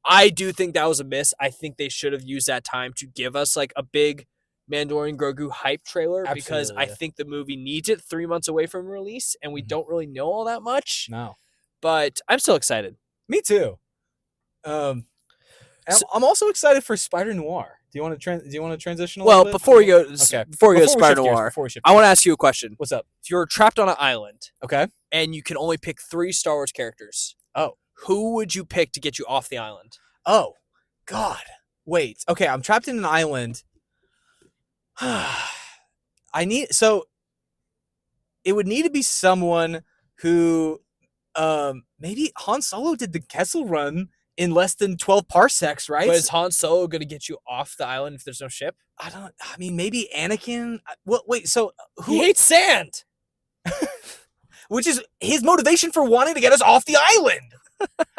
I do think that was a miss. I think they should have used that time to give us like a big Mandalorian Grogu hype trailer. Absolutely. Because I think the movie needs it 3 months away from release and we don't really know all that much. No, but I'm still excited. Me too. I'm also excited for Spider-Noir. Do you want to transition a little bit? Before we go to Spider-Noir, I want to ask you a question. What's up? If you're trapped on an island, okay, and you can only pick 3 Star Wars characters, who would you pick to get you off the island? Oh, God. Wait. Okay, I'm trapped in an island. It would need to be someone who, maybe Han Solo did the Kessel Run in less than 12 parsecs, right? But is Han Solo going to get you off the island if there's no ship? Maybe Anakin. Wait, so he hates sand, which is his motivation for wanting to get us off the island.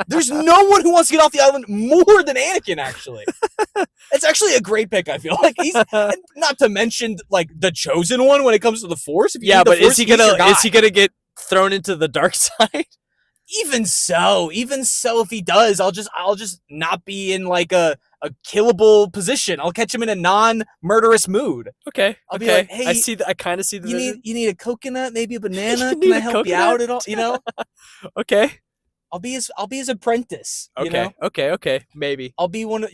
There's no one who wants to get off the island more than Anakin, actually. It's actually a great pick, I feel like. He's not to mention like the chosen one when it comes to the Force. But is he gonna get thrown into the dark side? Even so, if he does, I'll just not be in like a killable position. I'll catch him in a non-murderous mood. Okay. I'll be like, hey, I kind of see the vision. You need a coconut, maybe a banana. Can I help you out at all? You know? Okay. I'll be his apprentice. Okay. You know? Okay. Maybe. I'll be one of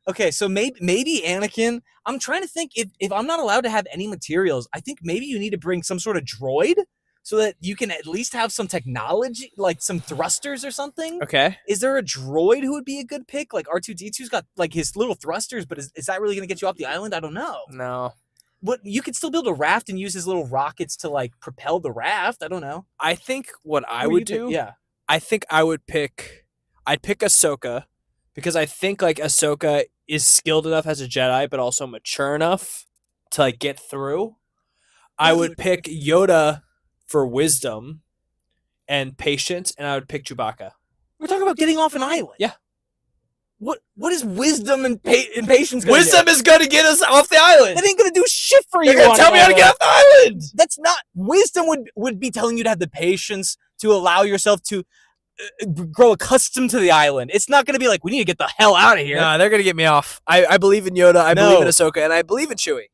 Okay, so maybe Anakin. I'm trying to think if I'm not allowed to have any materials, I think maybe you need to bring some sort of droid so that you can at least have some technology, like some thrusters or something. Okay. Is there a droid who would be a good pick? Like R2-D2's got like his little thrusters, but is that really going to get you off the island? I don't know. No. But you could still build a raft and use his little rockets to like propel the raft. I don't know. I think what I would do, I think I'd pick Ahsoka, because I think like Ahsoka is skilled enough as a Jedi, but also mature enough to like get through. I would pick Yoda for wisdom and patience, and I would pick Chewbacca. We're talking about getting off an island. Yeah. What is wisdom and patience? Wisdom is going to get us off the island. That ain't going to do shit for you. They're going to tell me how to get off the island. That's not wisdom. Would be telling you to have the patience to allow yourself to grow accustomed to the island. It's not going to be like, we need to get the hell out of here. Nah, they're going to get me off. I believe in Yoda. I believe in Ahsoka, and I believe in Chewie.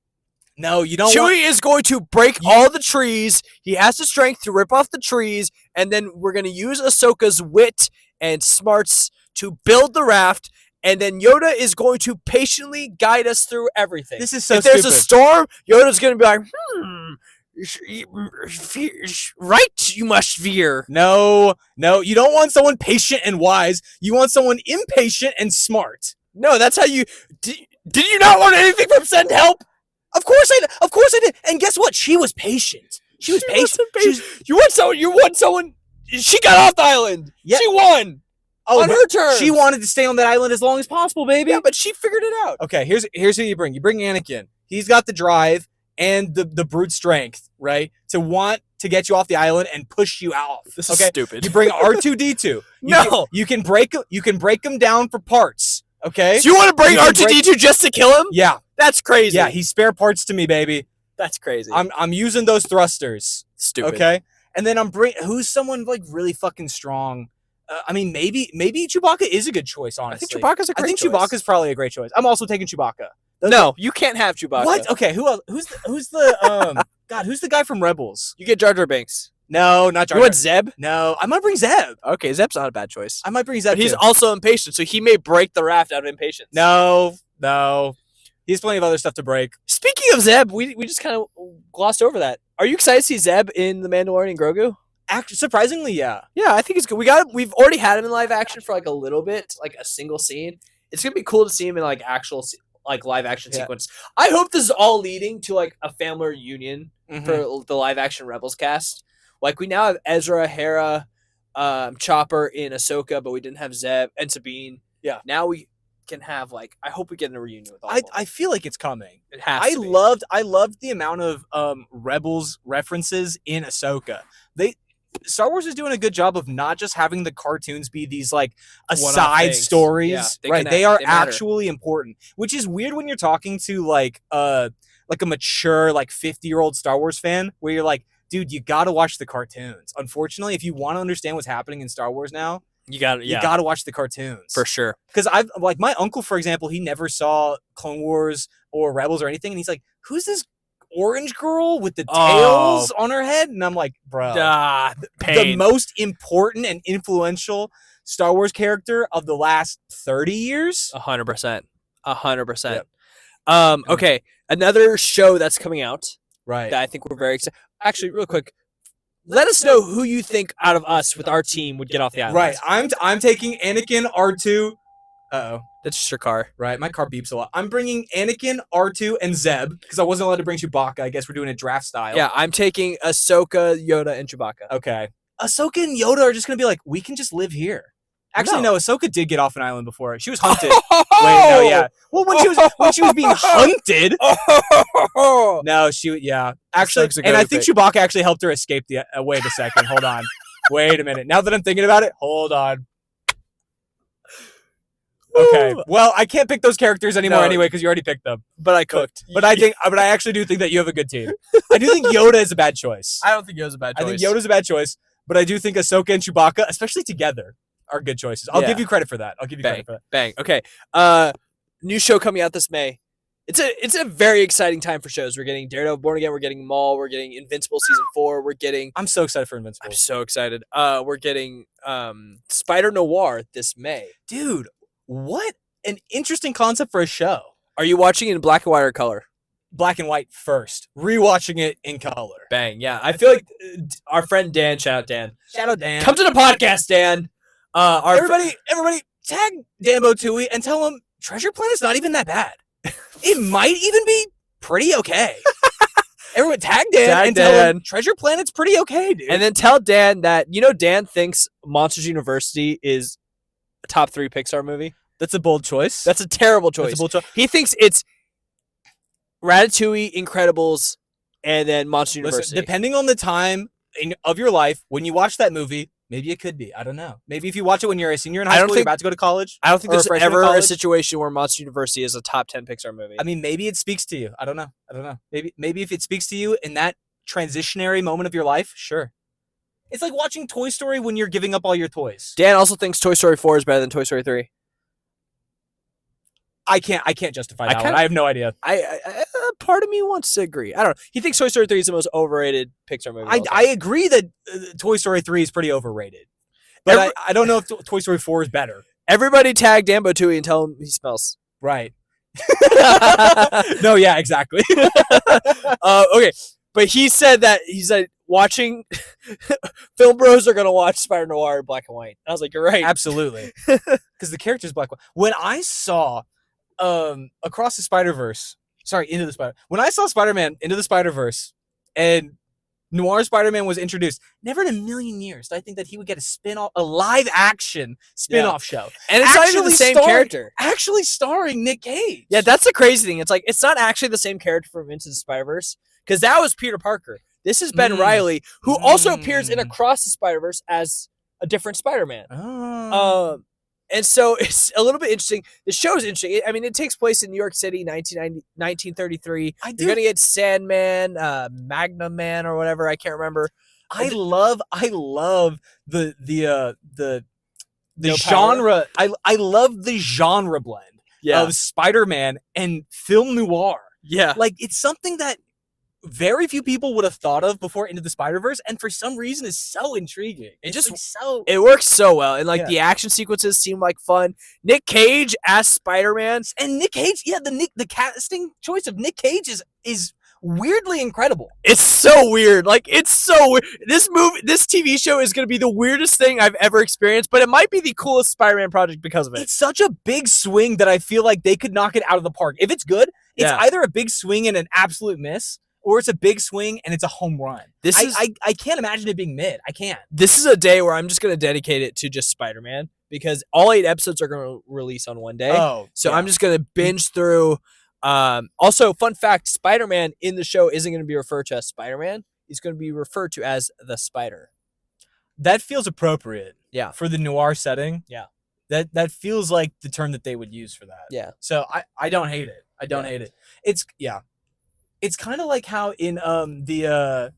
No, you don't. Chewie is going to break all the trees. He has the strength to rip off the trees, and then we're going to use Ahsoka's wit and smarts to build the raft, and then Yoda is going to patiently guide us through everything. This is so stupid. If there's a storm, Yoda's going to be like, right, you must veer. No, you don't want someone patient and wise. You want someone impatient and smart. No, that's how you... Did you not want anything from Send Help? Of course I did. And guess what? She was patient. She was patient. You want someone. She got off the island. Yeah. She won. On her turn. She wanted to stay on that island as long as possible, baby. Yeah, but she figured it out. Okay, here's who you bring. You bring Anakin. He's got the drive and the brute strength, right? To want to get you off the island and push you off. This is stupid. You bring R2-D2. You can break him down for parts. Okay. So you want to bring R2-D2 just to kill him? Yeah. That's crazy. Yeah, he's spare parts to me, baby. That's crazy. I'm using those thrusters. Stupid. Okay. And then who's someone like really fucking strong? Maybe Chewbacca is a good choice, honestly. I think Chewbacca's a great choice. Chewbacca's probably a great choice. I'm also taking Chewbacca No, you can't have Chewbacca. What? Okay, who else? Who's the God? Who's the guy from Rebels? You get Jar Jar Binks. No, not Jar Jar. You want Zeb? No, I might bring Zeb. Okay, Zeb's not a bad choice. I might bring Zeb. But he's too. also impatient, so he may break the raft out of impatience. No. He has plenty of other stuff to break. Speaking of Zeb, we just kind of glossed over that. Are you excited to see Zeb in The Mandalorian and Grogu? Actually, surprisingly, yeah. Yeah, I think it's good. We've already had him in live action for like a little bit, like a single scene. It's gonna be cool to see him in like actual like live action sequence. I hope this is all leading to like a family reunion for the live action Rebels cast. Like we now have Ezra, Hera, Chopper in Ahsoka, but we didn't have Zeb and Sabine. Yeah. Now we can have like. I hope we get a reunion with all of them. I feel like it's coming. It has. I loved the amount of Rebels references in Ahsoka. Star Wars is doing a good job of not just having the cartoons be these like aside stories, yeah, right? They are actually important, which is weird when you're talking to like a mature like 50-year-old Star Wars fan, where you're like, dude, you got to watch the cartoons. Unfortunately, if you want to understand what's happening in Star Wars now, you got to watch the cartoons for sure. Because I've like my uncle, for example, he never saw Clone Wars or Rebels or anything, and he's like, who's this orange girl with the tails on her head? And I'm like, bro, the most important and influential Star Wars character of the last 30 years. 100%. Okay, another show that's coming out, right, that I think we're very excited. Actually, real quick, let us know who you think out of us with our team would get off the island. Right, I'm taking Anakin, R2. Uh-oh. That's just your car. Right, my car beeps a lot. I'm bringing Anakin, R2, and Zeb, because I wasn't allowed to bring Chewbacca. I guess we're doing a draft style. Yeah, I'm taking Ahsoka, Yoda, and Chewbacca. Okay. Ahsoka and Yoda are just going to be like, we can just live here. Actually, no, Ahsoka did get off an island before. She was hunted. Wait, no, yeah. Well, when she was being hunted. No, actually, and I think Chewbacca actually helped her escape the. Wait a second, hold on. Wait a minute. Now that I'm thinking about it, hold on. Okay. Well, I can't pick those characters anymore anyway because you already picked them. But I cooked. But I actually do think that you have a good team. I do think Yoda is a bad choice. I don't think Yoda's a bad choice. I think Yoda's a bad choice, but I do think Ahsoka and Chewbacca, especially together, are good choices. I'll give you credit for that. Bang. Okay. New show coming out this May. It's a very exciting time for shows. We're getting Daredevil Born Again. We're getting Maul. We're getting Invincible season 4. I'm so excited for Invincible. I'm so excited. We're getting Spider-Noir this May. Dude, what an interesting concept for a show. Are you watching it in black and white or color? Black and white first. Rewatching it in color. Bang. Yeah. I feel like our friend Dan, shout out Dan. Come to the podcast, Dan. Everybody tag Dambo Tui and tell him Treasure Planet's not even that bad. It might even be pretty okay. Everyone tag Dan tell him Treasure Planet's pretty okay, dude. And then tell Dan that, Dan thinks Monsters University is a top 3 Pixar movie. That's a bold choice. That's a terrible choice. He thinks it's Ratatouille, Incredibles, and then Monsters University. Depending on the time of your life, when you watch that movie, maybe it could be. I don't know. Maybe if you watch it when you're a senior in high school, you're about to go to college. I don't think there's ever a situation where Monsters University is a top 10 Pixar movie. I mean, maybe it speaks to you. I don't know. Maybe if it speaks to you in that transitionary moment of your life, sure. It's like watching Toy Story when you're giving up all your toys. Dan also thinks Toy Story 4 is better than Toy Story 3. I can't justify that one. I have no idea. I part of me wants to agree. I don't know. He thinks Toy Story 3 is the most overrated Pixar movie. I agree that Toy Story 3 is pretty overrated. But I don't know if Toy Story 4 is better. Everybody tag Dambo Tui and tell him he smells. Right. No, yeah, exactly. Okay. But he said watching film bros are gonna watch Spider-Noir in black and white. I was like, you're right. Absolutely. Because the character's black and white. When I saw Across the Spider-Verse, Into the Spider. When I saw Spider-Man Into the Spider-Verse and Noir Spider-Man was introduced, never in a million years did I think that he would get a live action spin-off show. And it's not even the same character. Actually starring Nick Cage. Yeah, that's the crazy thing. It's like it's not actually the same character from Into the Spider-Verse, because that was Peter Parker. This is Ben Reilly, who also appears in Across the Spider-Verse as a different Spider-Man. And so it's a little bit interesting. The show is interesting. I mean, it takes place in New York City, 1933. You're going to get Sandman, Magnum Man, or whatever. I can't remember. I love the genre. I love the genre blend of Spider-Man and film noir. Yeah. Like, it's something that very few people would have thought of before Into the Spider-Verse, and for some reason is so intriguing. It works so well, and like the action sequences seem like fun. Nick Cage as Spider-Man, and Nick Cage, the casting choice of Nick Cage is weirdly incredible. It's so weird. Like, it's so weird. This TV show is going to be the weirdest thing I've ever experienced, but it might be the coolest Spider-Man project because of it. It's such a big swing that I feel like they could knock it out of the park. If it's good, it's either a big swing and an absolute miss, or it's a big swing and it's a home run. I can't imagine it being mid. I can't. This is a day where I'm just going to dedicate it to just Spider-Man, because all 8 episodes are going to release on one day. I'm just going to binge through. Also, fun fact, Spider-Man in the show isn't going to be referred to as Spider-Man. He's going to be referred to as the Spider. That feels appropriate. Yeah. For the noir setting. Yeah. That feels like the term that they would use for that. Yeah. So I don't hate it. I don't hate it. It's kind of like how in the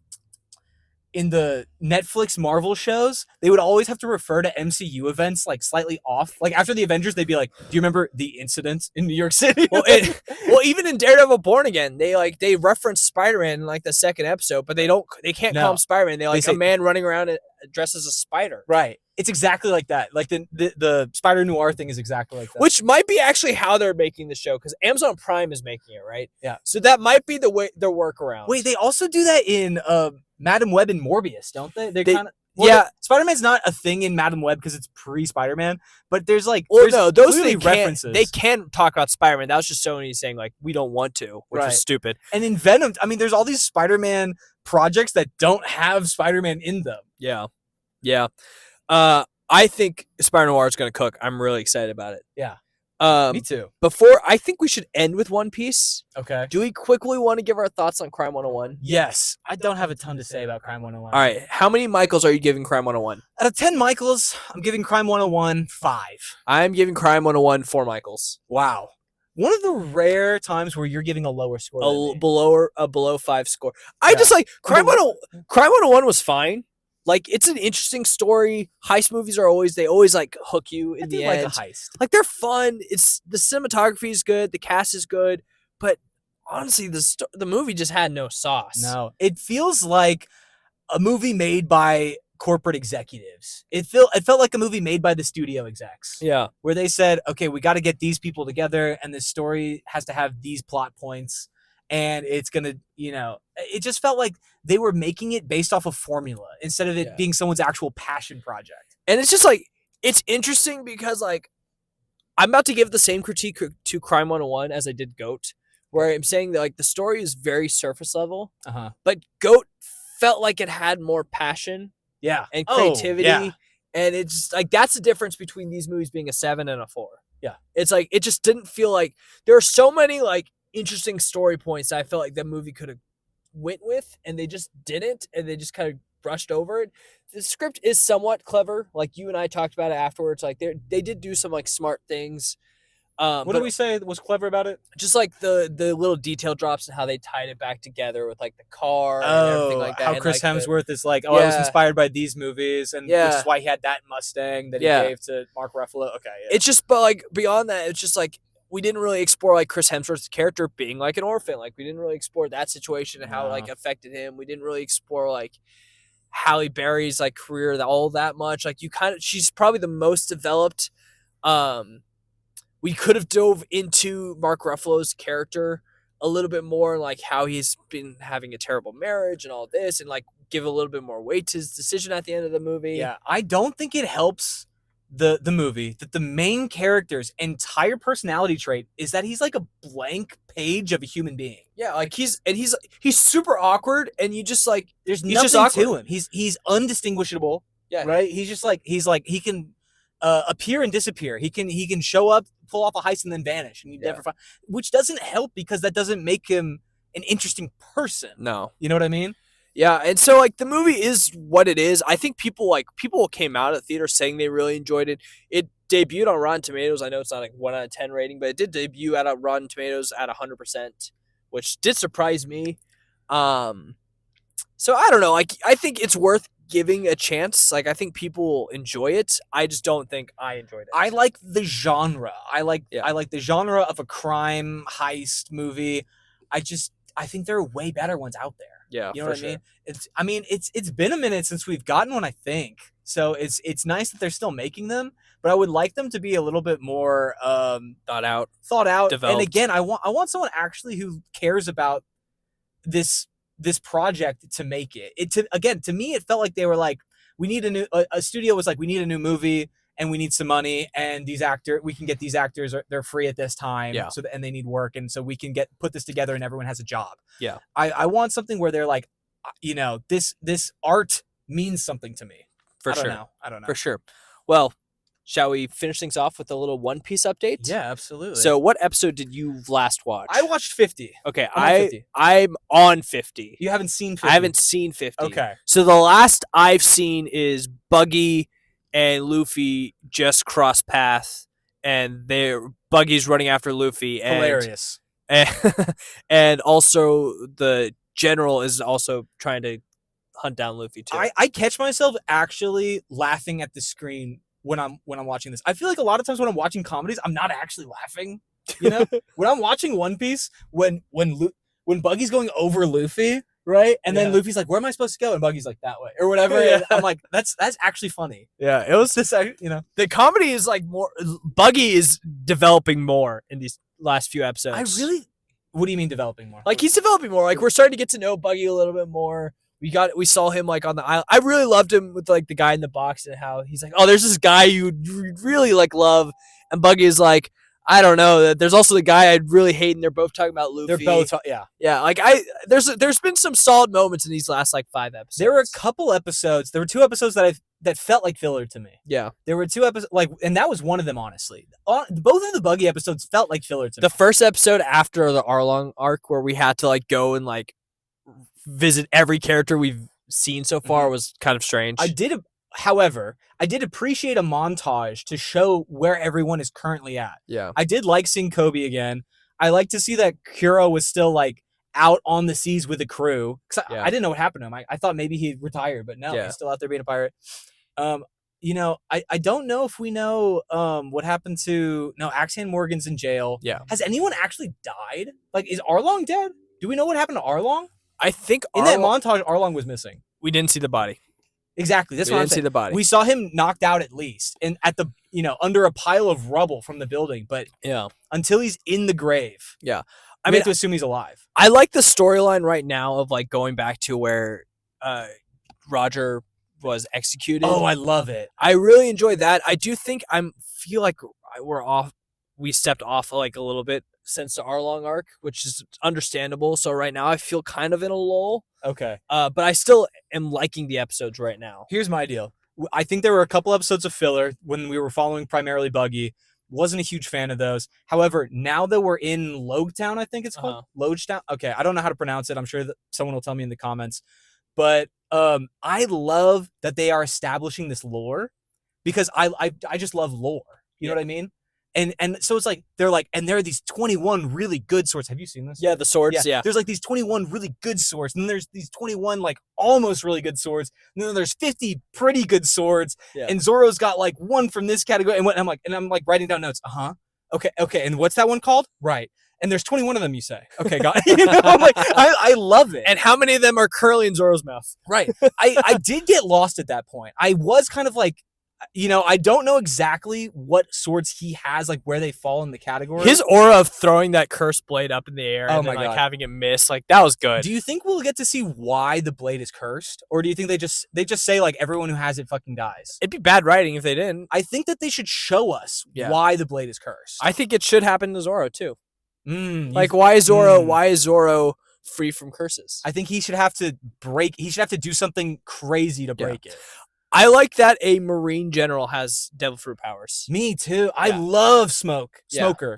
Netflix Marvel shows, they would always have to refer to MCU events like slightly off. Like after the Avengers, they'd be like, "Do you remember the incident in New York City?" Well, even in Daredevil Born Again, they reference Spider-Man in like the second episode, but they can't call him Spider-Man. They say a man running around dressed as a spider. Right. It's exactly like that. Like the Spider-Noir thing is exactly like that. Which might be actually how they're making the show, because Amazon Prime is making it, right? Yeah. So that might be their workaround. Wait, they also do that in Madam Web and Morbius, don't they? They kind of Spider-Man's not a thing in Madam Web because it's pre-Spider-Man, but there's like those references. They can talk about Spider-Man. That was just Sony saying like we don't want to, which is stupid. And in Venom, I mean, there's all these Spider-Man projects that don't have Spider-Man in them. Yeah, yeah. I think Spider-Noir is going to cook. I'm really excited about it. Yeah. Me too. I think we should end with One Piece. Okay. Do we quickly want to give our thoughts on Crime 101? Yes. I don't have a ton to say about Crime 101. All right. How many Michaels are you giving Crime 101? Out of 10 Michaels, I'm giving Crime 101 5. I'm giving Crime 101 4 Michaels. Wow. One of the rare times where you're giving a lower score. A below 5 score. I just like Crime 101 was fine. Like, it's an interesting story. Heist movies they always like hook you in the end. Like a heist. Like, they're fun. The cinematography is good. The cast is good. But honestly, the movie just had no sauce. No. It feels like a movie made by corporate executives. It felt like a movie made by the studio execs. Yeah. Where they said, okay, we got to get these people together and this story has to have these plot points. And it's going to, it just felt like they were making it based off a formula instead of it being someone's actual passion project. And it's just like, it's interesting because like, I'm about to give the same critique to Crime 101 as I did GOAT, where I'm saying that like the story is very surface level, but GOAT felt like it had more passion and creativity. And it's just, like, that's the difference between these movies being a 7 and a 4. Yeah. It's like, it just didn't feel like there are so many like interesting story points that I felt like that movie could have went with, and they just didn't, and they just kind of brushed over it. The script is somewhat clever, like you and I talked about it afterwards. Like they did do some like smart things. What did we say was clever about it? Just like the little detail drops and how they tied it back together with like the car and everything like that. How and, Chris like, Hemsworth is like, I was inspired by these movies, and which is why he had that Mustang that he gave to Mark Ruffalo. Okay, it's just, but like beyond that, it's just like, we didn't really explore like Chris Hemsworth's character being like an orphan. Like, we didn't really explore that situation and how it like affected him. We didn't really explore like Halle Berry's like career all that much. Like, she's probably the most developed. We could have dove into Mark Ruffalo's character a little bit more, like how he's been having a terrible marriage and all this, and like give a little bit more weight to his decision at the end of the movie. Yeah, I don't think it helps the movie that the main character's entire personality trait is that he's like a blank page of a human being. Yeah, like he's super awkward, and you just like there's nothing to him. He's undistinguishable. Yeah, right. He's like he can appear and disappear. He can show up, pull off a heist, and then vanish, and you never find. Which doesn't help because that doesn't make him an interesting person. No, you know what I mean? Yeah, and so like the movie is what it is. I think people came out of the theater saying they really enjoyed it. It debuted on Rotten Tomatoes. I know it's not like 1 out of 10 rating, but it did debut at Rotten Tomatoes at 100%, which did surprise me. So I don't know. I think it's worth giving a chance. Like I think people enjoy it. I just don't think I enjoyed it. I like the genre. I like the genre of a crime heist movie. I think there are way better ones out there. Yeah, you know what I mean? It's been a minute since we've gotten one, I think. So it's nice that they're still making them, but I would like them to be a little bit more thought out, developed. And again, I want someone actually who cares about this project to make it. To me, it felt like they were like, we need a studio was like, we need a new movie and we need some money, and we can get these actors, they're free at this time. Yeah. And they need work, and so we can put this together and everyone has a job. Yeah. I want something where they're like, this art means something to me. I don't know. For sure. Well, shall we finish things off with a little One Piece update? Yeah, absolutely. So what episode did you last watch? I watched 50. Okay, I'm on 50. You haven't seen 50? I haven't seen 50. Okay. So the last I've seen is Buggy and Luffy just cross paths, and Buggy's running after Luffy. And, hilarious. And also the general is also trying to hunt down Luffy too. I catch myself actually laughing at the screen when I'm watching this. I feel like a lot of times when I'm watching comedies, I'm not actually laughing. You know, when I'm watching One Piece, when Buggy's going over Luffy, right, and then Luffy's like, "Where am I supposed to go?" and Buggy's like, "That way," or whatever. Yeah. And I'm like, "That's actually funny." Yeah, it was just the comedy is like more. Buggy is developing more in these last few episodes. What do you mean developing more? Like he's developing more. Like we're starting to get to know Buggy a little bit more. We saw him like on the island. I really loved him with like the guy in the box and how he's like, oh, there's this guy you really like love, and Buggy is like, I don't know. There's also the guy I'd really hate, and they're both talking about Luffy. They're both, yeah. Like there's been some solid moments in these last like 5 episodes. There were a couple episodes. There were 2 episodes that felt like filler to me. Yeah, there were 2 episodes and that was one of them. Honestly, both of the Buggy episodes felt like filler to me. The first episode after the Arlong arc, where we had to like go and like visit every character we've seen so far, was kind of strange. However, I did appreciate a montage to show where everyone is currently at. Yeah. I did like seeing Kobe again. I like to see that Kuro was still like out on the seas with the crew. Cause I didn't know what happened to him. I thought maybe he retired, but no, he's still out there being a pirate. I don't know if we know what happened to Axan Morgan's in jail. Yeah. Has anyone actually died? Like, is Arlong dead? Do we know what happened to Arlong? I think in that montage, Arlong was missing. We didn't see the body. Exactly. That's what I'm saying. We didn't see the body. We saw him knocked out at least, and at the under a pile of rubble from the building. But until he's in the grave, I have to assume he's alive. I like the storyline right now of like going back to where Roger was executed. Oh, I love it. I really enjoy that. I do think feel like we stepped off like a little bit since the Arlong arc, which is understandable. So right now I feel kind of in a lull. Okay. But I still am liking the episodes right now. Here's my deal. I think there were a couple episodes of filler when we were following primarily Buggy. Wasn't a huge fan of those. However, now that we're in Logetown, I think it's called Logetown. Okay, I don't know how to pronounce it. I'm sure that someone will tell me in the comments. But I love that they are establishing this lore because I just love lore. You know what I mean? And so it's like there are these 21 really good swords. Have you seen this? Yeah, the swords. Yeah. There's like these 21 really good swords, and then there's these 21 like almost really good swords, and then there's 50 pretty good swords. Yeah. And Zoro's got like one from this category, and I'm like writing down notes. Okay, and what's that one called? Right. And there's 21 of them, you say. Okay, got it. I'm like, I love it. And how many of them are currently in Zoro's mouth? Right. I did get lost at that point. I was kind of like, I don't know exactly what swords he has, like where they fall in the category. His aura of throwing that cursed blade up in the air and then, like having it miss, like that was good. Do you think we'll get to see why the blade is cursed, or do you think they just say like everyone who has it fucking dies? It'd be bad writing if they didn't. I think that they should show us why the blade is cursed. I think it should happen to Zoro too. Like why is Zoro free from curses? I think he should have to do something crazy to break it. I like that a Marine general has devil fruit powers. Me too. I love Smoker.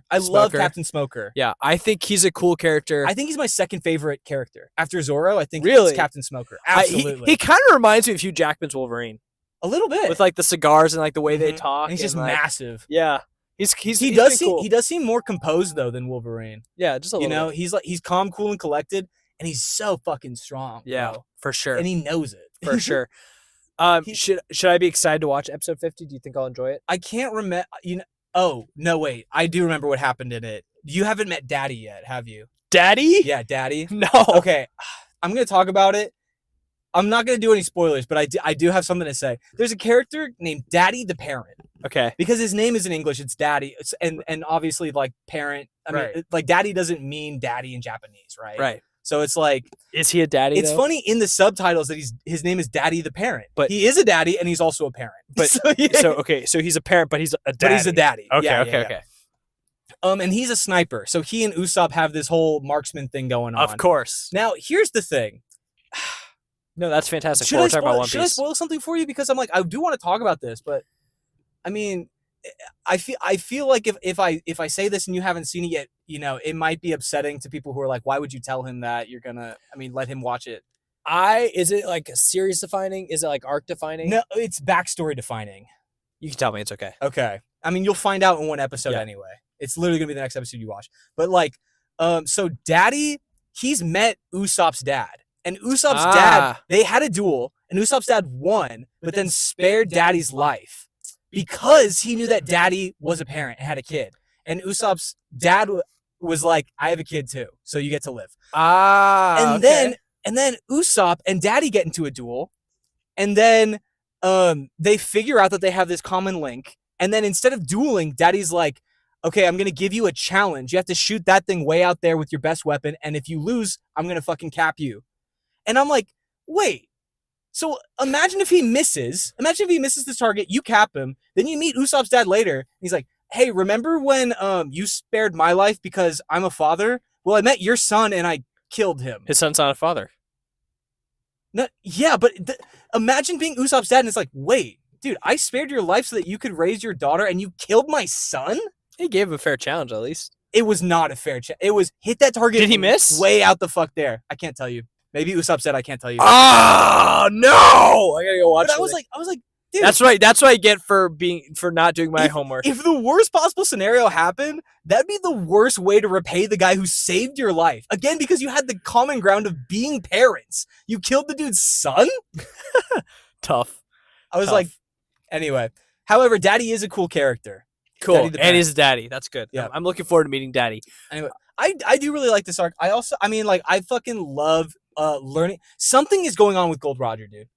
I love Captain Smoker. Yeah, I think he's a cool character. I think he's my second favorite character. After Zoro, I think it's Captain Smoker. Absolutely. He kind of reminds me of Hugh Jackman's Wolverine. A little bit. With like the cigars and like the way they talk. And he's just like, massive. Yeah. He does seem more composed though than Wolverine. Yeah, just a little bit. He's calm, cool, and collected, and he's so fucking strong. Yeah, bro. for sure. And he knows it. For sure. Should I be excited to watch episode 50? Do you think I'll enjoy it? I can't remember. Oh no, wait. I do remember what happened in it. You haven't met Daddy yet, have you? Daddy? Yeah, Daddy. No. Okay, I'm gonna talk about it. I'm not gonna do any spoilers, but I do have something to say. There's a character named Daddy the Parent. Okay. Because his name is in English, it's Daddy, and obviously like parent. I mean, like Daddy doesn't mean daddy in Japanese, right? Right. So it's like, is he a daddy? It's funny in the subtitles that his name is Daddy the Parent, but he is a daddy and he's also a parent. But so he's a parent, but he's a daddy. But he's a daddy. Okay. Okay. And he's a sniper, so he and Usopp have this whole marksman thing going on. Of course. Now here's the thing. No, that's fantastic. Should I spoil something for you? Because I'm like, I do want to talk about this, but I mean, I feel like if I say this and you haven't seen it yet, it might be upsetting to people who are like, why would you tell him that? Let him watch it. Is it like series defining? Is it like arc defining? No, it's backstory defining. You can tell me, it's okay. Okay. I mean, you'll find out in one episode anyway. It's literally gonna be the next episode you watch. But like, so Daddy, he's met Usopp's dad. And Usopp's dad, they had a duel, and Usopp's dad won, but then spared Daddy's life. Because he knew that Daddy was a parent and had a kid. And Usopp's dad was like, I have a kid too, so you get to live. And then Usopp and Daddy get into a duel. And then they figure out that they have this common link. And then instead of dueling, Daddy's like, okay, I'm going to give you a challenge. You have to shoot that thing way out there with your best weapon. And if you lose, I'm going to fucking cap you. And I'm like, wait. So imagine if he misses this target, you cap him, then you meet Usopp's dad later, and he's like, hey, remember when you spared my life because I'm a father? Well, I met your son and I killed him. His son's not a father. No, yeah, but imagine being Usopp's dad and it's like, wait, dude, I spared your life so that you could raise your daughter and you killed my son? He gave him a fair challenge at least. It was not a fair challenge. It was hit that target. Did he miss? Way out the fuck there. I can't tell you. Maybe Usopp said I can't tell you. Oh no! I gotta go watch. But I was like, dude, that's right. That's what I get for not doing my homework. If the worst possible scenario happened, that'd be the worst way to repay the guy who saved your life. Again, because you had the common ground of being parents. You killed the dude's son? Tough. I was like, anyway. However, Daddy is a cool character. Cool. And he's a daddy. That's good. Yeah. I'm looking forward to meeting Daddy. Anyway, I do really like this arc. I fucking love learning. Something is going on with Gold Roger, dude.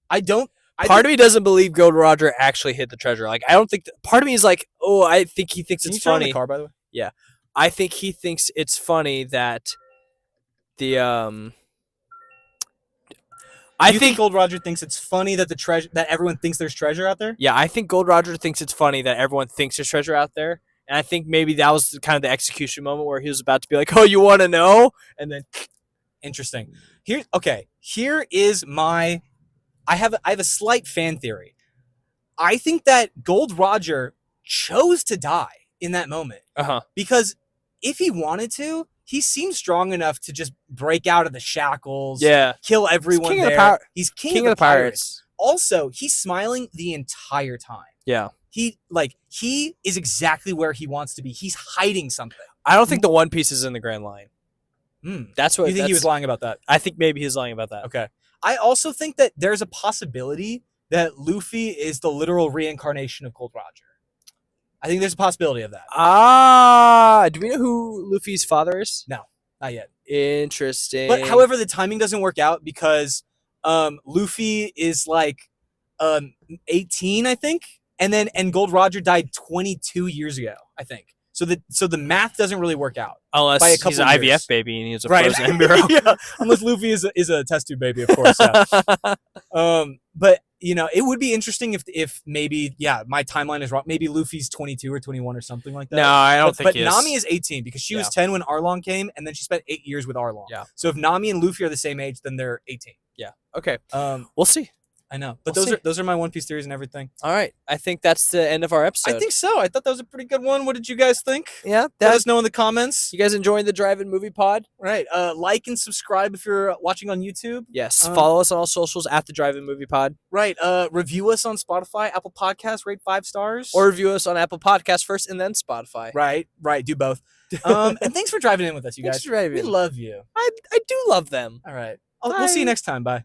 Part of me doesn't believe Gold Roger actually hit the treasure. Like, I don't think. Part of me is like, oh, I think he thinks it's funny. Can you turn on the car, by the way? Yeah, I think he thinks it's funny that I think Gold Roger thinks it's funny that that everyone thinks there's treasure out there. Yeah, I think Gold Roger thinks it's funny that everyone thinks there's treasure out there, and I think maybe that was kind of the execution moment where he was about to be like, "Oh, you want to know?" And then, interesting. Here is my. I have a slight fan theory. I think that Gold Roger chose to die in that moment. Because if he wanted to, he seems strong enough to just break out of the shackles. Yeah. Kill everyone He's king of the pirates. Also, he's smiling the entire time. Yeah. He is exactly where he wants to be. He's hiding something. I don't think the One Piece is in the Grand Line. That's what you think he was lying about that. I think maybe he's lying about that. Okay. I also think that there's a possibility that Luffy is the literal reincarnation of Gold Roger. I think there's a possibility of that. Do we know who Luffy's father is? No, not yet. Interesting. But however, the timing doesn't work out because Luffy is like 18, I think, and Gold Roger died 22 years ago, I think. So the math doesn't really work out. Unless by a he's couple an years. IVF baby and he's a frozen embryo. Yeah, unless Luffy is a test tube baby, of course. Yeah. But it would be interesting if maybe my timeline is wrong. Maybe Luffy's 22 or 21 or something like that. No, I don't think. But Nami is 18 because she was 10 when Arlong came, and then she spent 8 years with Arlong. Yeah. So if Nami and Luffy are the same age, then they're 18. Yeah. Okay. We'll see. I know, but those are my One Piece theories and everything. All right, I think that's the end of our episode. I think so. I thought that was a pretty good one. What did you guys think? Yeah, let us know in the comments. You guys enjoying the Drive-In Movie Pod? Right. Like and subscribe if you're watching on YouTube. Yes. Follow us on all socials at the Drive-In Movie Pod. Right. Review us on Spotify, Apple Podcasts, rate 5 stars, or review us on Apple Podcasts first and then Spotify. Right. Do both. And thanks for driving in with us, you guys. Thanks for driving. We love you. I do love them. All right. We'll see you next time. Bye.